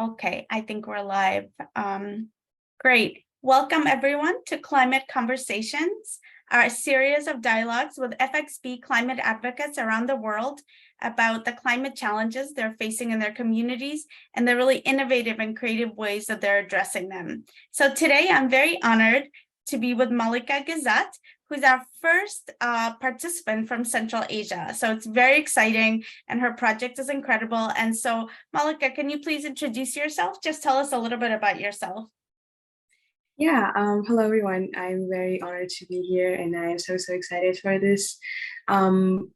Okay, I think we're live. Great. Welcome everyone to Climate Conversations, our series of dialogues with FXB climate advocates around the world about the climate challenges they're facing in their communities and the really innovative and creative ways that they're addressing them. So today I'm very honored to be with Malika Gizzat, who's our first participant from Central Asia. So it's very exciting and her project is incredible. And so Malika, can you please introduce yourself? Just tell us a little bit about yourself. Yeah, hello everyone. I'm very honored to be here and I am so excited for this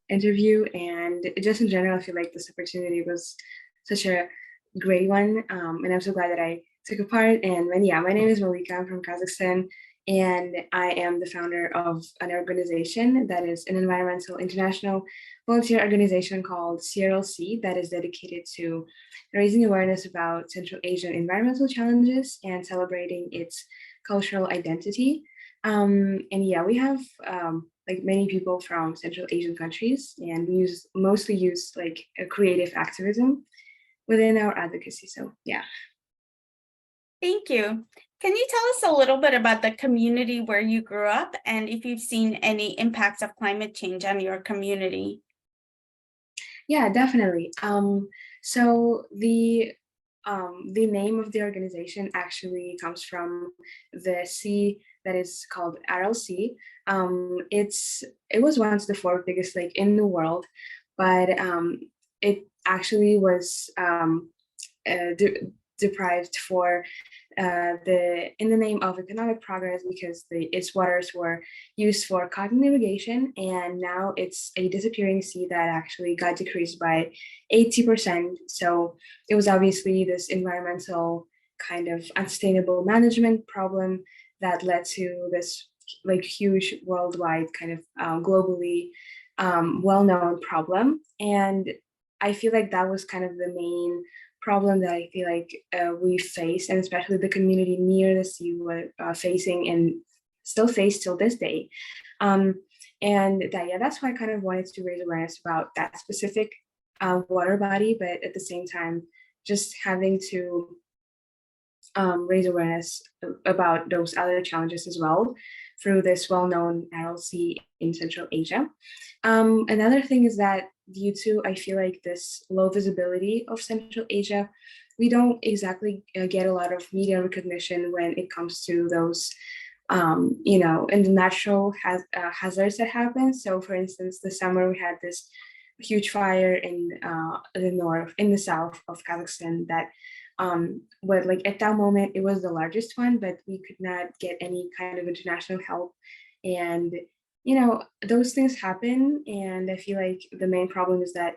interview. And just in general, I feel like this opportunity was such a great one. And I'm so glad that I took a part. And yeah, my name is Malika. I'm from Kazakhstan. And I am the founder of an organization that is an environmental international volunteer organization called CRLC that is dedicated to raising awareness about Central Asian environmental challenges and celebrating its cultural identity. And yeah, we have like many people from Central Asian countries, and we mostly use like a creative activism within our advocacy. So yeah. Thank you. Can you tell us a little bit about the community where you grew up and if you've seen any impacts of climate change on your community? Yeah, definitely. So the name of the organization actually comes from the sea that is called RLC. It was once the fourth biggest lake in the world, but it actually was deprived for in the name of economic progress because its waters were used for cotton irrigation, and now it's a disappearing sea that actually got decreased by 80%. So it was obviously this environmental kind of unsustainable management problem that led to this like huge worldwide kind of globally well-known problem. And I feel like that was kind of the main problem that I feel like we face, and especially the community near the sea were facing and still face till this day. And that's why I kind of wanted to raise awareness about that specific water body, but at the same time, just having to raise awareness about those other challenges as well through this well-known RLC in Central Asia. Another thing is that due to, I feel like, this low visibility of Central Asia, we don't exactly get a lot of media recognition when it comes to those, and the natural hazards that happen. So for instance, this summer we had this huge fire in the south of Kazakhstan that but like at that moment it was the largest one, but we could not get any kind of international help. And those things happen, and I feel like the main problem is that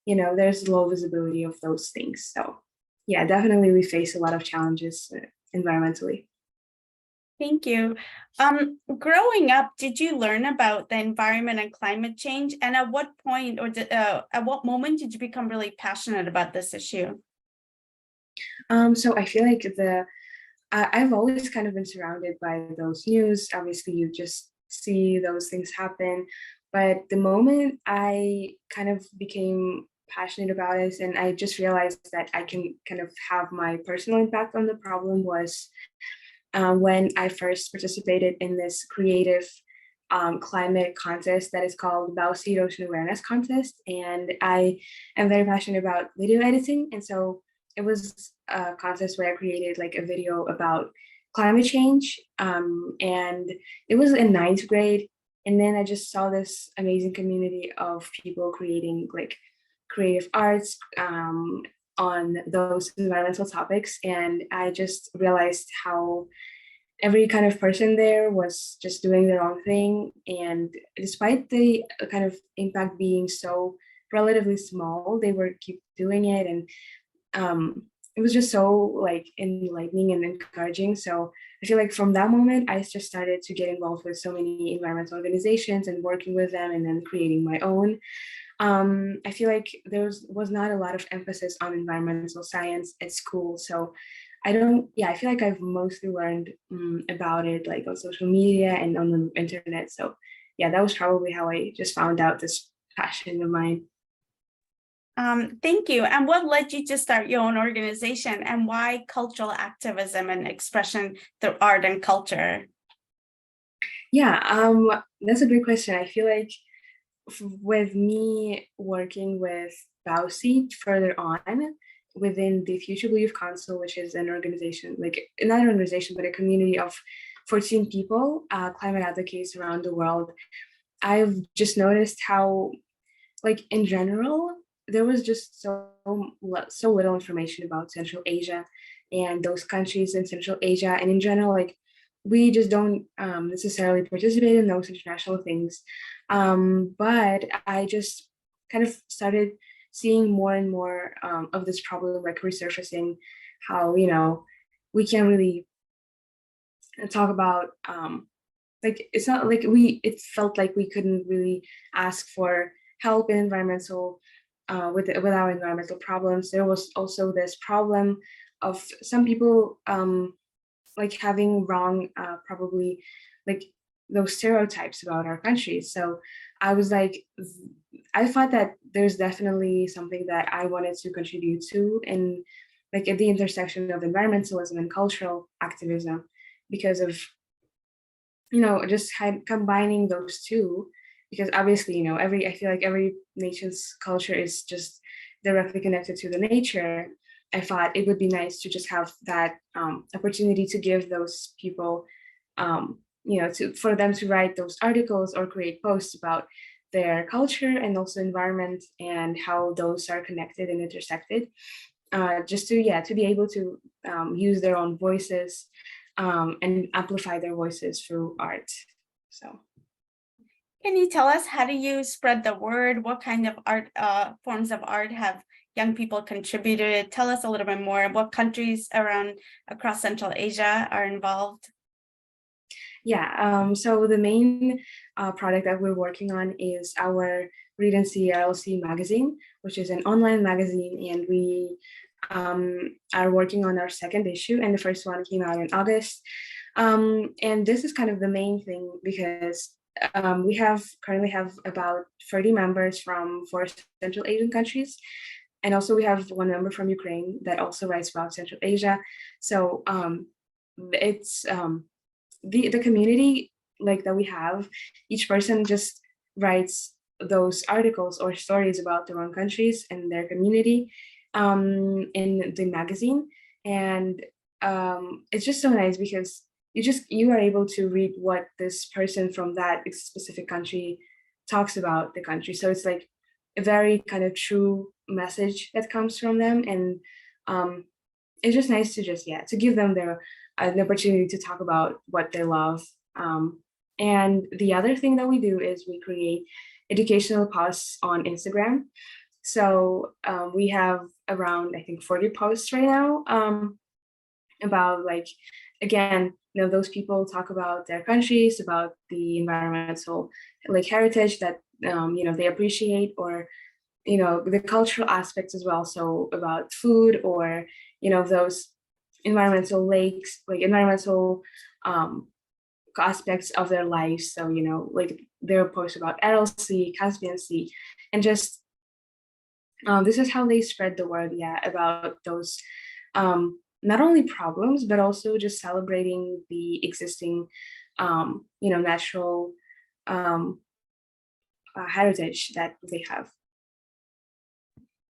there's low visibility of those things. So yeah, definitely we face a lot of challenges environmentally. Thank you. Growing up, did you learn about the environment and climate change? And at what point or at what moment did you become really passionate about this issue? So I feel like I've always kind of been surrounded by those news. Obviously, you just see those things happen. But the moment I kind of became passionate about it and I just realized that I can kind of have my personal impact on the problem was when I first participated in this creative climate contest that is called Bauxite Ocean Awareness Contest. And I am very passionate about video editing. And so it was a contest where I created like a video about climate change. And it was in ninth grade. And then I just saw this amazing community of people creating like creative arts on those environmental topics. And I just realized how every kind of person there was just doing their own thing. And despite the kind of impact being so relatively small, they were keep doing it. And it was just so like enlightening and encouraging. So I feel like from that moment, I just started to get involved with so many environmental organizations and working with them and then creating my own. I feel like was not a lot of emphasis on environmental science at school. So I feel like I've mostly learned about it like on social media and on the internet. So yeah, that was probably how I just found out this passion of mine. Thank you. And what led you to start your own organization, and why cultural activism and expression through art and culture? Yeah, that's a great question. I feel like with me working with Bausi further on within the Future Blue Youth Council, which is an organization, like not an organization, but a community of 14 people, climate advocates around the world, I've just noticed how, like in general, there was just so little information about Central Asia and those countries in Central Asia, and in general, like we just don't necessarily participate in those international things. But I just kind of started seeing more and more of this problem like resurfacing, how we can't really talk about like it's not like it felt like we couldn't really ask for help in environmental with our environmental problems. There was also this problem of some people like having wrong probably like those stereotypes about our country. So I was like, I thought that there's definitely something that I wanted to contribute to, in like at the intersection of environmentalism and cultural activism, because of just combining those two, because obviously, I feel like every nation's culture is just directly connected to the nature. I thought it would be nice to just have that opportunity to give those people, for them to write those articles or create posts about their culture and also environment and how those are connected and intersected. Just to be able to use their own voices and amplify their voices through art. So, Can you tell us, how do you spread the word? What kind of art forms of art have young people contributed? Tell us a little bit more. What countries across Central Asia are involved? yeah, so the main product that we're working on is our Read and See LLC magazine, which is an online magazine, and we are working on our second issue, and the first one came out in August. And this is kind of the main thing, because we currently have about 30 members from 4 Central Asian countries. And also we have one member from Ukraine that also writes about Central Asia. So it's the community like that we have, each person just writes those articles or stories about their own countries and their community in the magazine. And it's just so nice, because you are able to read what this person from that specific country talks about the country. So it's like a very kind of true message that comes from them. And it's just nice to to give them an opportunity to talk about what they love. And the other thing that we do is we create educational posts on Instagram. So we have around, I think, 40 posts right now about, like, again, those people talk about their countries, about the environmental like heritage that they appreciate, or the cultural aspects as well. So about food, or those environmental lakes, like environmental aspects of their lives. So like their posts about LLC, Caspian Sea, and just this is how they spread the word, about those not only problems, but also just celebrating the existing natural heritage that they have.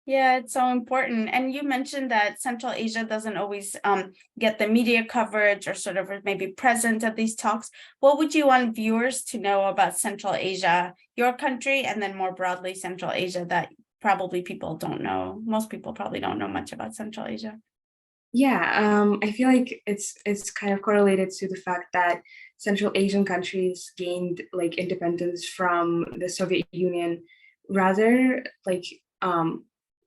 Yeah, it's so important. And you mentioned that Central Asia doesn't always get the media coverage, or sort of maybe present at these talks. What would you want viewers to know about Central Asia, your country, and then more broadly Central Asia, that probably people don't know? Most people probably don't know much about Central Asia. Yeah, I feel like it's kind of correlated to the fact that Central Asian countries gained like independence from the Soviet Union rather like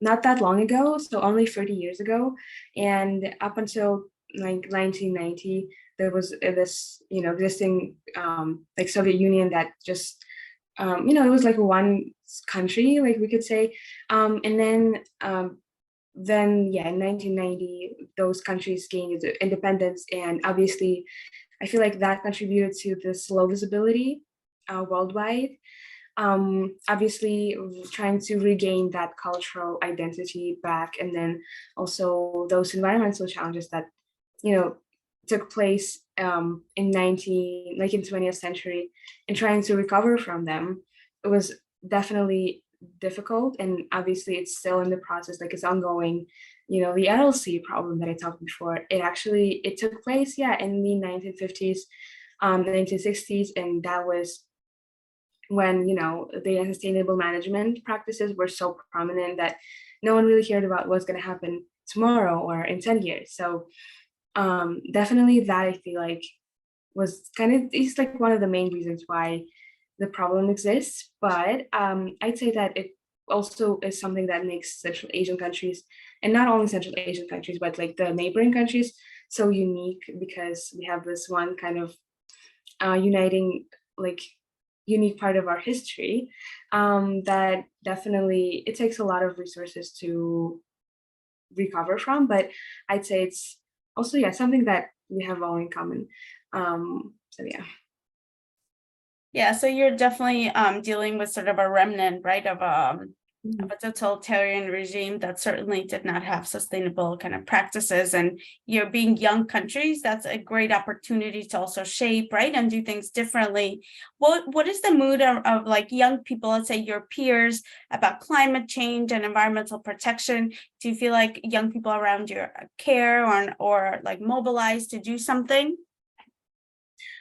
not that long ago, so only 30 years ago. And up until like 1990, there was this existing like Soviet Union that just it was like one country, like we could say. And then yeah, in 1990 those countries gained independence, and obviously I feel like that contributed to this low visibility worldwide. obviously trying to regain that cultural identity back, and then also those environmental challenges that took place in 20th century, and trying to recover from them. It was definitely difficult, and obviously it's still in the process, like it's ongoing. The LLC problem that I talked before, it took place, yeah, in the 1950s, 1960s, and that was when the sustainable management practices were so prominent that no one really cared about what's going to happen tomorrow or in 10 years. So definitely that, I feel like, was kind of, it's like one of the main reasons why the problem exists. But I'd say that it also is something that makes Central Asian countries, and not only Central Asian countries, but like the neighboring countries, so unique, because we have this one kind of uniting, like, unique part of our history that definitely it takes a lot of resources to recover from. But I'd say it's also, yeah, something that we have all in common. So yeah. Yeah, so you're definitely dealing with sort of a remnant, right, of a totalitarian regime that certainly did not have sustainable kind of practices. And being young countries, that's a great opportunity to also shape, right, and do things differently. What is the mood of like young people, let's say your peers, about climate change and environmental protection? Do you feel like young people around you care or like mobilized to do something?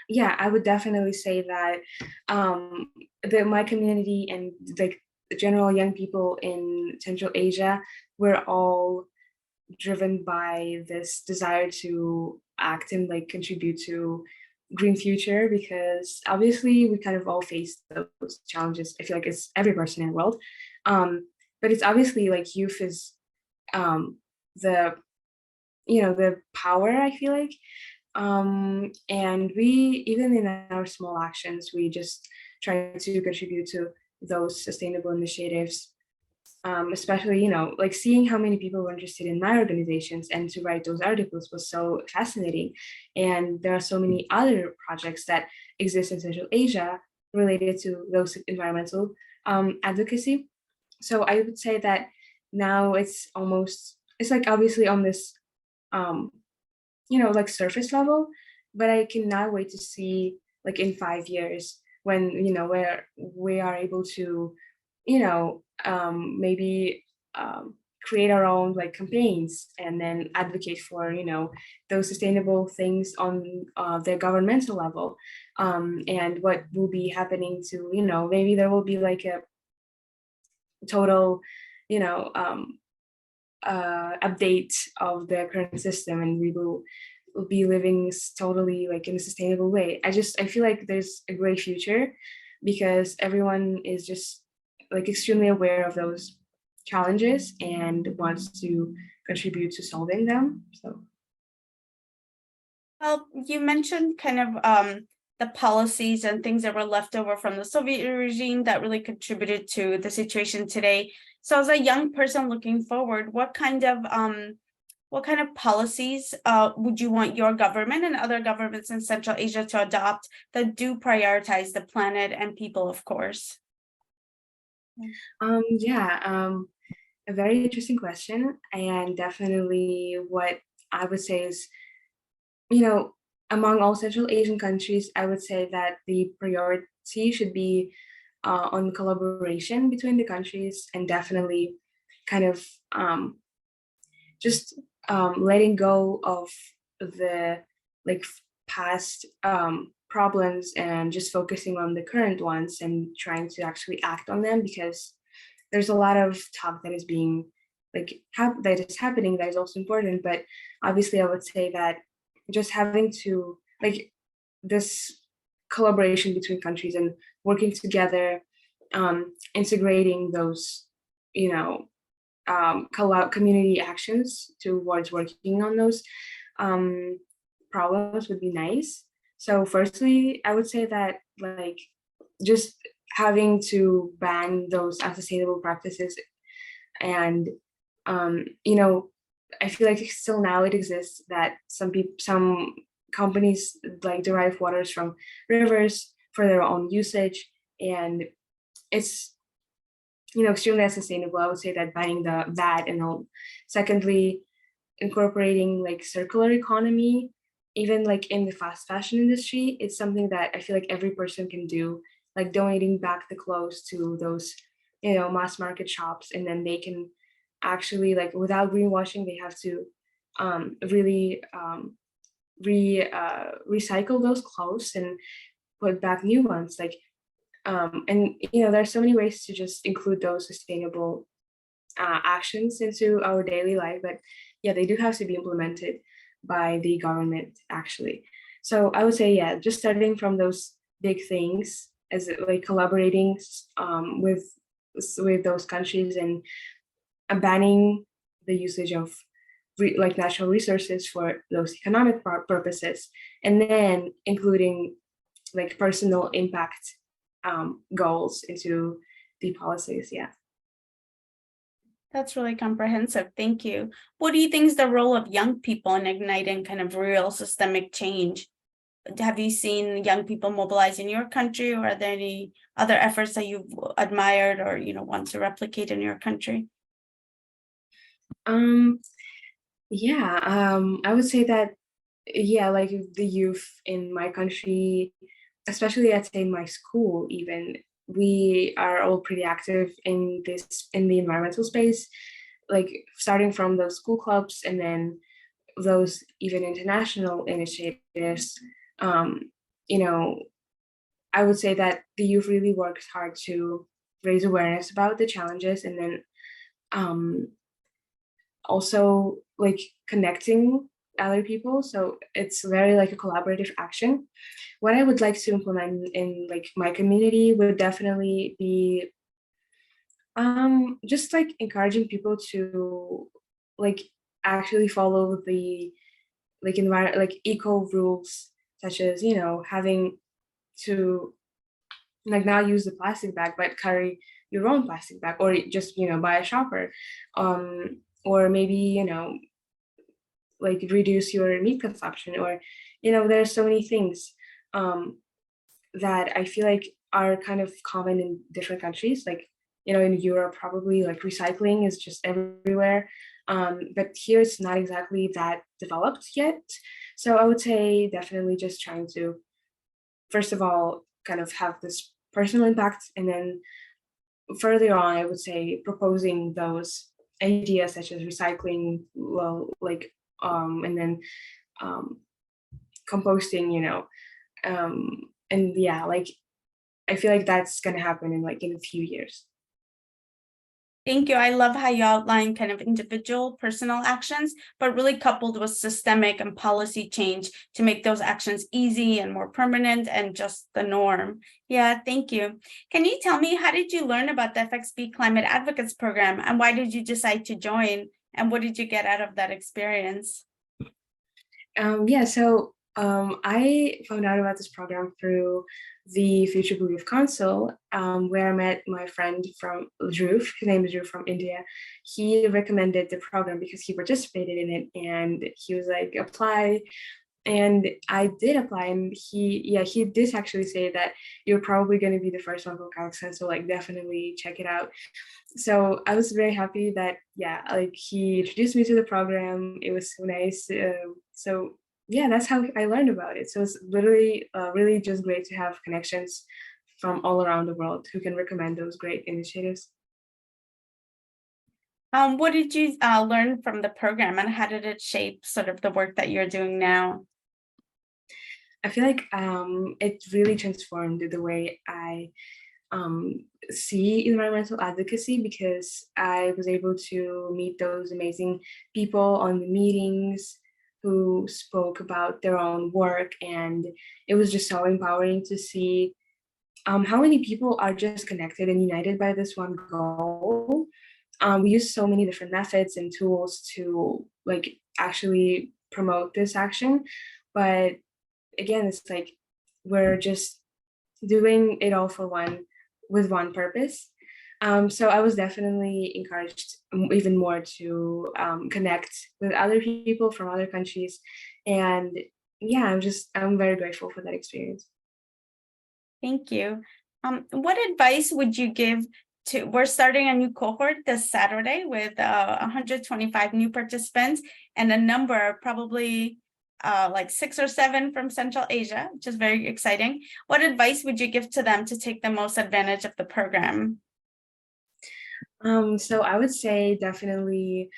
Yeah, I would definitely say that my community and like the general young people in Central Asia were all driven by this desire to act and like contribute to green future, because obviously we kind of all face those challenges. I feel like it's every person in the world, but it's obviously like youth is the the power, I feel like. And we, even in our small actions, we just try to contribute to those sustainable initiatives. Especially, like seeing how many people were interested in my organizations and to write those articles was so fascinating. And there are so many other projects that exist in Central Asia related to those environmental advocacy. So I would say that now it's like obviously on this um, like surface level, but I cannot wait to see, like, in 5 years when, where we are able to, maybe create our own like campaigns and then advocate for, those sustainable things on the governmental level. And what will be happening to, maybe there will be like a total, you know, um, update of the current system, and we will be living totally like in a sustainable way. I feel like there's a great future because everyone is just like extremely aware of those challenges and wants to contribute to solving them. So Well, you mentioned kind of the policies and things that were left over from the Soviet regime that really contributed to the situation today. So as a young person looking forward, what kind of policies would you want your government and other governments in Central Asia to adopt that do prioritize the planet and people, of course? yeah, a very interesting question, and definitely what I would say is, among all Central Asian countries, I would say that the priority should be on collaboration between the countries, and definitely kind of just letting go of the like past problems and just focusing on the current ones and trying to actually act on them, because there's a lot of talk that is being like that is happening that is also important. But obviously I would say that just having to like this collaboration between countries and working together, integrating those, community actions towards working on those um, problems would be nice. So firstly, I would say that like just having to ban those unsustainable practices, and I feel like still now it exists that some companies like derive waters from rivers for their own usage, and it's extremely unsustainable. I would say that banning the VAT and all. Secondly, incorporating like circular economy, even like in the fast fashion industry, it's something that I feel like every person can do, like donating back the clothes to those, mass market shops, and then they can actually, like, without greenwashing, they have to really recycle those clothes and put back new ones. Like, and there's so many ways to just include those sustainable actions into our daily life, but yeah, they do have to be implemented by the government actually. So I would say, yeah, just starting from those big things, as like collaborating with those countries, and banning the usage of like natural resources for those economic purposes, and then including like personal impact goals into the policies. Yeah. That's really comprehensive. Thank you. What do you think is the role of young people in igniting kind of real systemic change? Have you seen young people mobilize in your country, or are there any other efforts that you've admired or want to replicate in your country? Um, yeah, I would say that, yeah, like the youth in my country, especially I'd say in my school, even, we are all pretty active in the environmental space, like starting from those school clubs and then those even international initiatives. Um, you know, I would say that the youth really works hard to raise awareness about the challenges, and then um, also like connecting other people. So it's very like a collaborative action. What I would like to implement in like my community would definitely be just like encouraging people to like actually follow the like environment, like eco rules, such as having to like not use the plastic bag but carry your own plastic bag, or just buy a shopper, or maybe like reduce your meat consumption, or there's so many things um that I feel like are kind of common in different countries. Like, in Europe, probably like recycling is just everywhere. But here it's not exactly that developed yet. So I would say definitely just trying to, first of all, kind of have this personal impact. And then further on, I would say proposing those ideas such as recycling, well, like, and then um, composting, and yeah, like I feel like that's gonna happen in a few years. Thank you. I love how you outline kind of individual personal actions, but really coupled with systemic and policy change to make those actions easy and more permanent and just the norm. Yeah, thank you. Can you tell me, how did you learn about the FXB Climate Advocates Program, and why did you decide to join, and what did you get out of that experience? Yeah, so I found out about this program through the Future Blue Youth Council, where I met my friend from Dhruv. His name is Dhruv, from India. He recommended the program because he participated in it, and he was like, apply. And I did apply, and he did actually say that you're probably going to be the first one from Kazakhstan, so like definitely check it out. So I was very happy that, yeah, like he introduced me to the program. It was so nice. So yeah, that's how I learned about it. So it's literally really just great to have connections from all around the world who can recommend those great initiatives. What did you learn from the program, and how did it shape sort of the work that you're doing now? I feel like it really transformed the way I see environmental advocacy, because I was able to meet those amazing people on the meetings who spoke about their own work, and it was just so empowering to see how many people are just connected and united by this one goal. We use so many different methods and tools to like actually promote this action, but again, it's like we're just doing it all for with one purpose. So I was definitely encouraged even more to connect with other people from other countries, and yeah, I'm very grateful for that experience. Thank you. What advice would you give to, we're starting a new cohort this Saturday with 125 new participants and a number, probably like 6 or 7 from Central Asia, which is very exciting. What advice would you give to them to take the most advantage of the program? So I would say definitely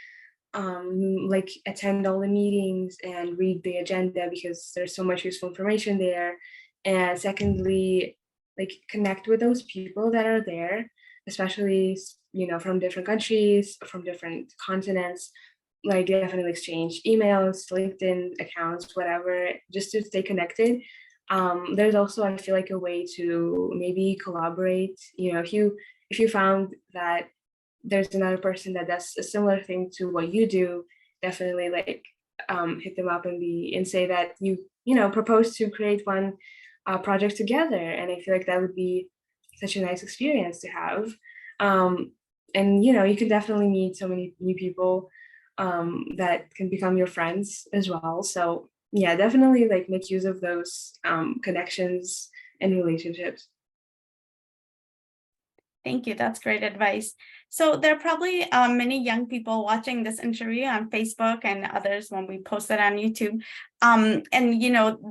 like attend all the meetings and read the agenda because there's so much useful information there. And secondly, like connect with those people that are there, especially from different countries, from different continents. Like definitely exchange emails, LinkedIn accounts, whatever, just to stay connected. There's also, I feel like, a way to maybe collaborate. If you found that there's another person that does a similar thing to what you do, definitely like hit them up and say that you propose to create one project together. And I feel like that would be such a nice experience to have. And you can definitely meet so many new people that can become your friends as well. So yeah, definitely like make use of those connections and relationships. Thank you. That's great advice. So there are probably many young people watching this interview on Facebook and others when we post it on YouTube. And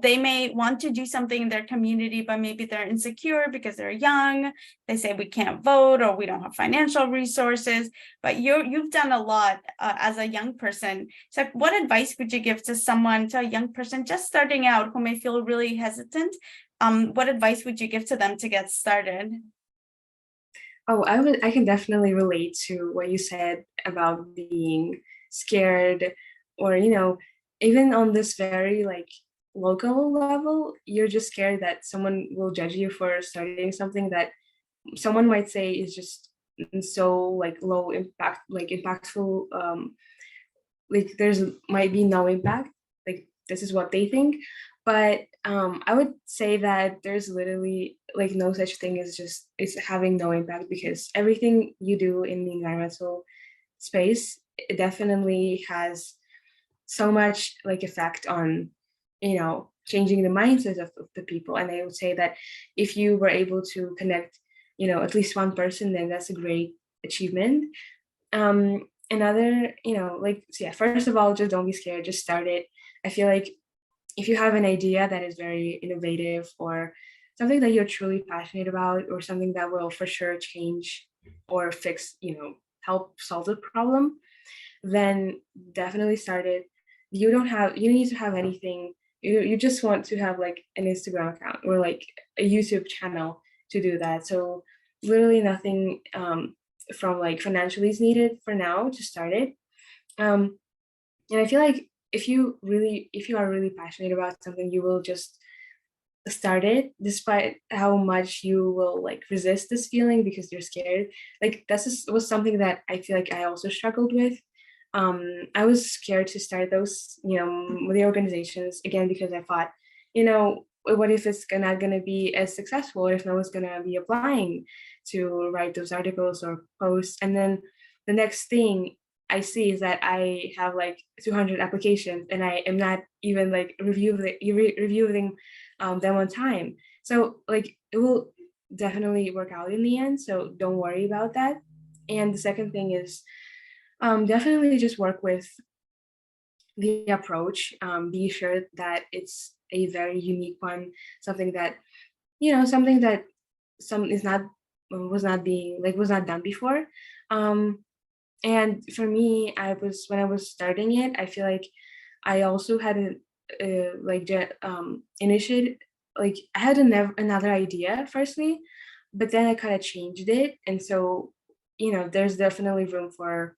they may want to do something in their community, but maybe they're insecure because they're young. They say we can't vote or we don't have financial resources. But you've done a lot as a young person. So what advice would you give to a young person just starting out who may feel really hesitant? What advice would you give to them to get started? Oh, I can definitely relate to what you said about being scared or, even on this very like local level, you're just scared that someone will judge you for starting something that someone might say is just so like low impact, like impactful, like there's might be no impact, like this is what they think. But I would say that there's literally like no such thing as just it's having no impact, because everything you do in the environmental space, it definitely has so much like effect on changing the mindset of the people. And I would say that if you were able to connect at least one person, then that's a great achievement. Another, like, so yeah, first of all, just don't be scared, just start it. I feel like if you have an idea that is very innovative or something that you're truly passionate about, or something that will for sure change or fix, help solve the problem, then definitely start it. You need to have anything. You just want to have like an Instagram account or like a YouTube channel to do that. So literally nothing from like financially is needed for now to start it. And I feel like if you are really passionate about something, you will just start it despite how much you will like resist this feeling because you're scared. Like was something that I feel like I also struggled with. I was scared to start those, with the organizations again, because I thought, what if it's not gonna be as successful, or if no one's gonna be applying to write those articles or posts. And then the next thing I see is that I have like 200 applications and I am not even like reviewing them on time. So like it will definitely work out in the end. So don't worry about that. And the second thing is definitely just work with the approach. Be sure that it's a very unique one, something that something that some is not was not done before. And for me, when I was starting it, I feel like I also had initiated, like I had another idea firstly, but then I kind of changed it. And so, there's definitely room for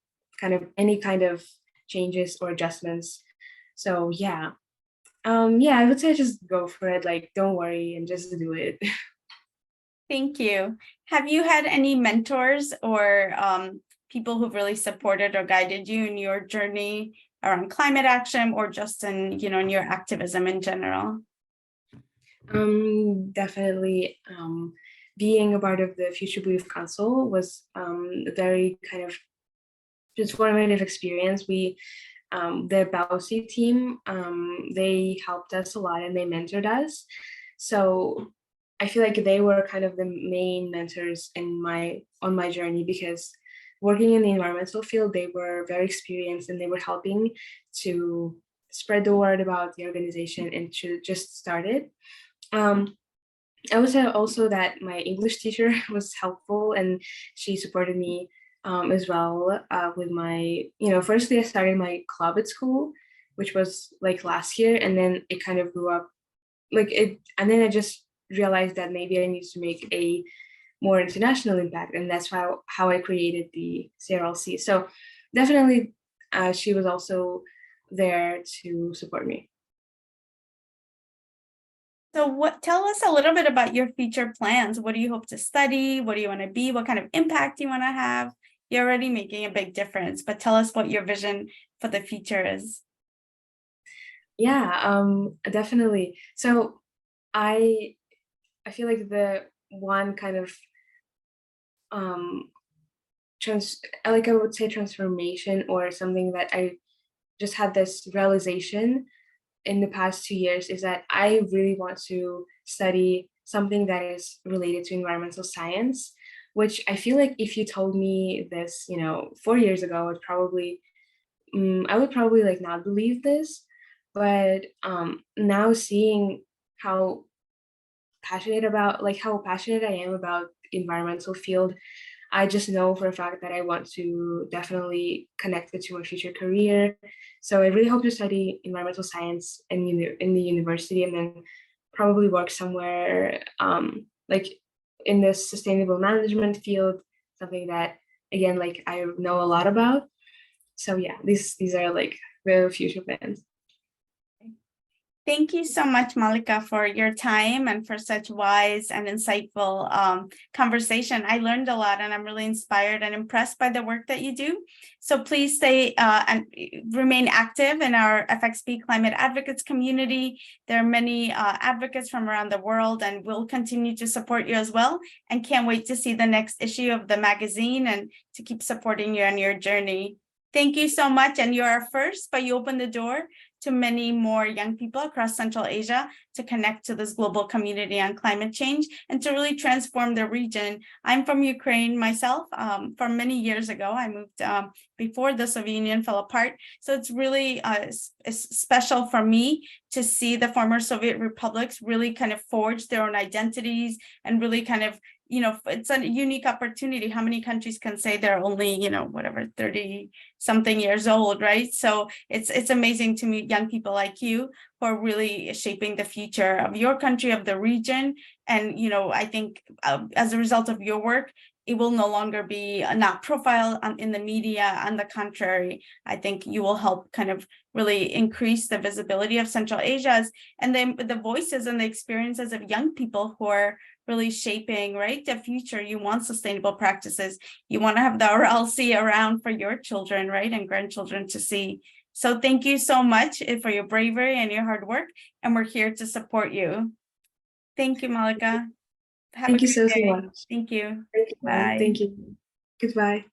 any kind of changes or adjustments. So yeah. Yeah, I would say just go for it. Like, don't worry and just do it. Thank you. Have you had any mentors or people who've really supported or guided you in your journey around climate action, or just in your activism in general? Definitely. Being a part of the Future Belief Council was a very kind of transformative experience. The Bausi team, they helped us a lot and they mentored us. So I feel like they were kind of the main mentors on my journey, because working in the environmental field, they were very experienced and they were helping to spread the word about the organization and to just start it. I would say also that my English teacher was helpful, and she supported me as well with my, firstly I started my club at school, which was like last year, and then it kind of grew up like it, and then I just realized that maybe I need to make a more international impact, and that's how I created the CRLC. So definitely, she was also there to support me. So tell us a little bit about your future plans. What do you hope to study? What do you want to be? What kind of impact do you want to have? You're already making a big difference, but tell us what your vision for the future is. Yeah, definitely. So I I feel like the one kind of um I would say transformation, or something that I just had this realization in the past 2 years, is that I really want to study something that is related to environmental science, which I feel like if you told me this, 4 years ago, I would probably like not believe this. But now seeing how how passionate I am about environmental field, I just know for a fact that I want to definitely connect it to my future career. So I really hope to study environmental science in the university, and then probably work somewhere like in the sustainable management field, something that again like I know a lot about. So yeah, these are like the future plans. Thank you so much, Malika, for your time and for such wise and insightful conversation. I learned a lot, and I'm really inspired and impressed by the work that you do. So please stay and remain active in our FXB Climate Advocates community. There are many advocates from around the world, and we'll continue to support you as well. And can't wait to see the next issue of the magazine and to keep supporting you on your journey. Thank you so much. And you're our first, but you opened the door to many more young people across Central Asia to connect to this global community on climate change and to really transform the region. I'm from Ukraine myself. From many years ago, I moved before the Soviet Union fell apart. So it's really special for me to see the former Soviet republics really kind of forge their own identities and really kind of, it's a unique opportunity. How many countries can say they're only, whatever, 30 something years old, right? So it's amazing to meet young people like you who are really shaping the future of your country, of the region. And, I think as a result of your work, it will no longer be not profiled in the media. On the contrary, I think you will help kind of really increase the visibility of Central Asia and then the voices and the experiences of young people who are really shaping, right, the future. You want sustainable practices. You want to have the RLC around for your children, right, and grandchildren to see. So thank you so much for your bravery and your hard work. And we're here to support you. Thank you, Malika. Have a Thank you great so day. much. Thank you. Thank you. Bye. Thank you. Goodbye.